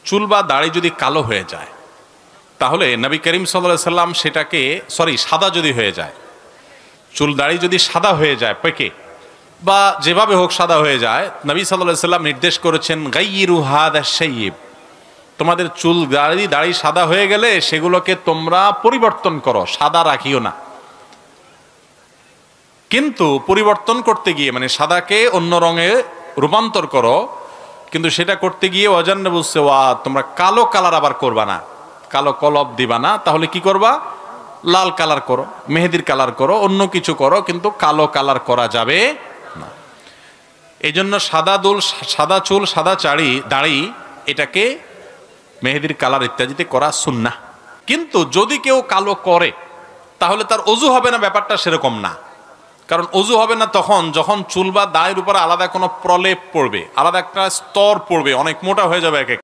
চুল বা দাড়ি যদি কালো হয়ে যায় তাহলে নবী করিম সাল্লাল্লাহু আলাইহি সাল্লাম সেটাকে সাদা যদি হয়ে যায়, চুল দাড়ি যদি সাদা হয়ে যায় পেকে বা যেভাবে হোক সাদা হয়ে যায়, নবী সাল্লাল্লাহু আলাইহি সাল্লাম নির্দেশ করেছেন গাইয়িরু হাদা শাইয়িব, তোমাদের চুল দাড়ি সাদা হয়ে গেলে সেগুলোকে তোমরা পরিবর্তন করো, সাদা রাখিও না। কিন্তু পরিবর্তন করতে গিয়ে মানে সাদাকে অন্য রঙে রূপান্তর করো, কিন্তু সেটা করতে গিয়ে ওয়াজান্নাবু সাওয়াদ, তোমরা কালো কালার আবার করবা না, কালো কলব দিবা না। তাহলে কি করবা? লাল কালার করো, মেহেদির কালার করো, অন্য কিছু করো, কিন্তু কালো কালার করা যাবে না। এই জন্য সাদা চুল সাদা দাড়ি এটাকে মেহেদির কালার ইত্যাদিতে করা সুন্নাহ। কিন্তু যদি কেউ কালো করে তাহলে তার অজু হবে না, ব্যাপারটা সেরকম না। কারণ অজু হবে না তখন যখন চুল বা দাড়ির উপর আলাদা কোনো প্রলেপ পড়বে, আলাদা একটা স্তর পড়বে, অনেক মোটা হয়ে যাবে এক